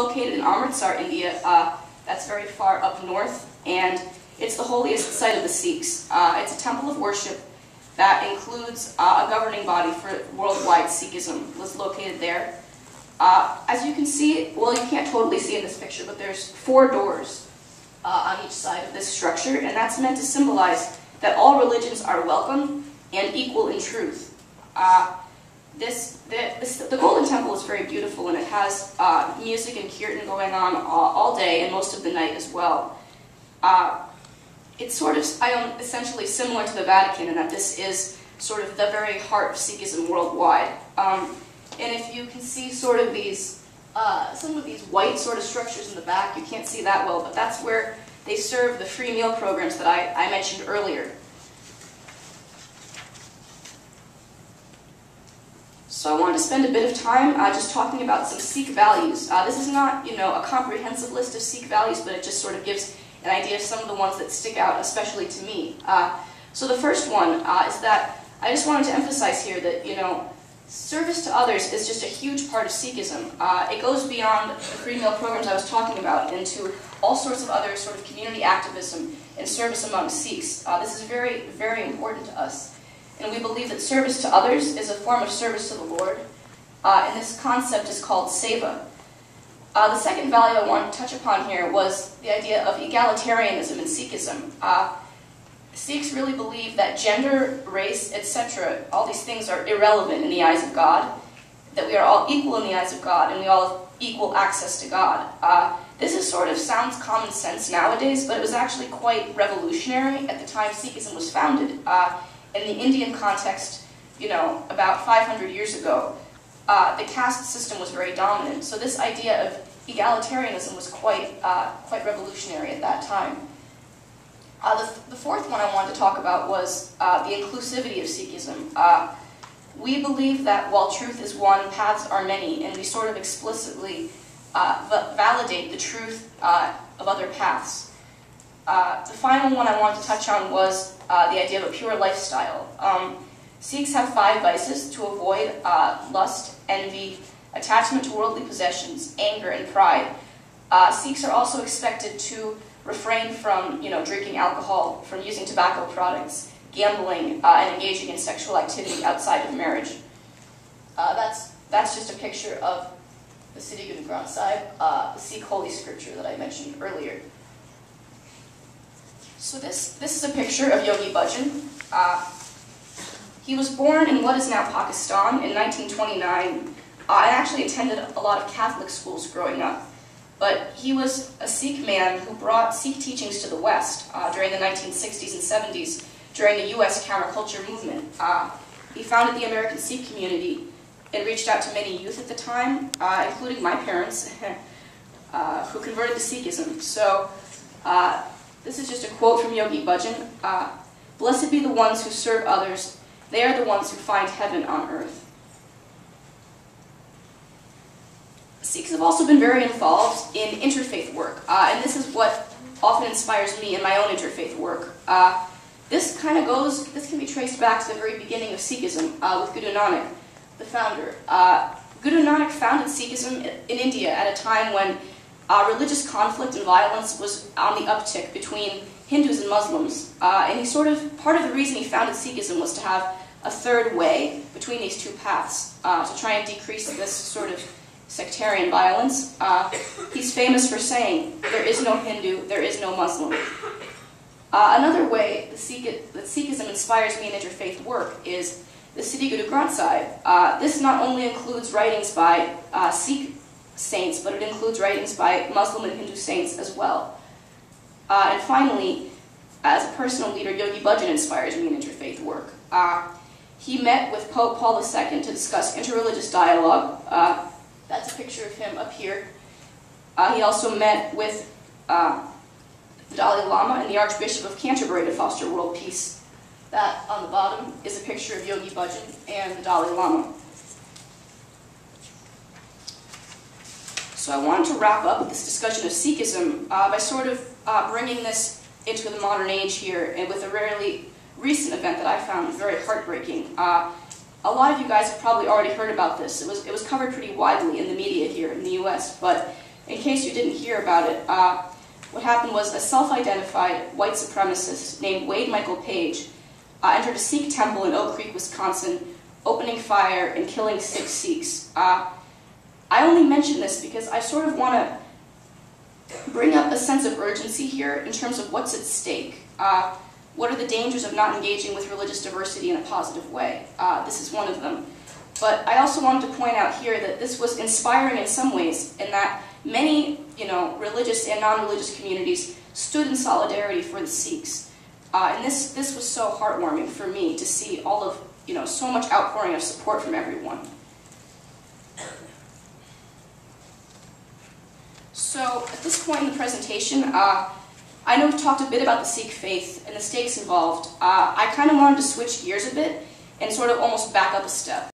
Located in Amritsar, India, that's very far up north, and it's the holiest site of the Sikhs. It's a temple of worship that includes a governing body for worldwide Sikhism, was located there. As you can see, well, you can't totally see in this picture, but there's 4 doors on each side of this structure, and that's meant to symbolize that all religions are welcome and equal in truth. The Golden Temple is very beautiful, and it has music and kirtan going on all day and most of the night as well. It's sort of essentially similar to the Vatican in that this is sort of the very heart of Sikhism worldwide. And if you can see sort of these, some of these white sort of structures in the back, you can't see that well, but that's where they serve the free meal programs that I mentioned earlier. So I wanted to spend a bit of time just talking about some Sikh values. This is not, a comprehensive list of Sikh values, but it just sort of gives an idea of some of the ones that stick out, especially to me. So the first one is that I just wanted to emphasize here that, service to others is just a huge part of Sikhism. It goes beyond the free meal programs I was talking about into all sorts of other sort of community activism and service among Sikhs. This is very, very important to us. And we believe that service to others is a form of service to the Lord. And this concept is called seva. The second value I wanted to touch upon here was the idea of egalitarianism in Sikhism. Sikhs really believe that gender, race, etc., all these things are irrelevant in the eyes of God, that we are all equal in the eyes of God, and we all have equal access to God. This sounds common sense nowadays, but it was actually quite revolutionary at the time Sikhism was founded. In the Indian context, about 500 years ago, the caste system was very dominant. So this idea of egalitarianism was quite revolutionary at that time. The fourth one I wanted to talk about was the inclusivity of Sikhism. We believe that while truth is one, paths are many, and we sort of explicitly validate the truth of other paths. The final one I wanted to touch on was the idea of a pure lifestyle. Sikhs have 5 vices to avoid: lust, envy, attachment to worldly possessions, anger, and pride. Sikhs are also expected to refrain from, drinking alcohol, from using tobacco products, gambling, and engaging in sexual activity outside of marriage. That's just a picture of the Siddhi Guru Granth Sahib, the Sikh holy scripture that I mentioned earlier. So this is a picture of Yogi Bhajan. He was born in what is now Pakistan in 1929. I actually attended a lot of Catholic schools growing up. But he was a Sikh man who brought Sikh teachings to the West during the 1960s and 70s during the U.S. counterculture movement. He founded the American Sikh community and reached out to many youth at the time, including my parents, who converted to Sikhism. So this is just a quote from Yogi Bhajan. "Blessed be the ones who serve others. They are the ones who find heaven on earth." Sikhs have also been very involved in interfaith work, and this is what often inspires me in my own interfaith work. This can be traced back to the very beginning of Sikhism with Guru Nanak, the founder. Guru Nanak founded Sikhism in India at a time when religious conflict and violence was on the uptick between Hindus and Muslims, and part of the reason he founded Sikhism was to have a third way between these two paths, to try and decrease this sort of sectarian violence. He's famous for saying, "There is no Hindu, there is no Muslim." Another way that Sikhism inspires me in interfaith work is the Siddhi Guru Granth Sahib. This not only includes writings by Sikh saints, but it includes writings by Muslim and Hindu saints as well. And finally, as a personal leader, Yogi Bhajan inspires me in interfaith work. He met with Pope Paul II to discuss interreligious dialogue. That's a picture of him up here. He also met with the Dalai Lama and the Archbishop of Canterbury to foster world peace. That on the bottom is a picture of Yogi Bhajan and the Dalai Lama. So I wanted to wrap up this discussion of Sikhism by sort of bringing this into the modern age here, and with a really recent event that I found very heartbreaking. A lot of you guys have probably already heard about this. It was covered pretty widely in the media here in the US, but In case you didn't hear about it, what happened was a self-identified white supremacist named Wade Michael Page entered a Sikh temple in Oak Creek, Wisconsin, opening fire and killing 6 Sikhs. I only mention this because I sort of want to bring up a sense of urgency here in terms of what's at stake. What are the dangers of not engaging with religious diversity in a positive way? This is one of them. But I also wanted to point out here that this was inspiring in some ways, in that many, religious and non-religious communities stood in solidarity for the Sikhs. And this was so heartwarming for me to see all of, so much outpouring of support from everyone. So at this point in the presentation, I know we've talked a bit about the Sikh faith and the stakes involved. I kind of wanted to switch gears a bit and sort of almost back up a step.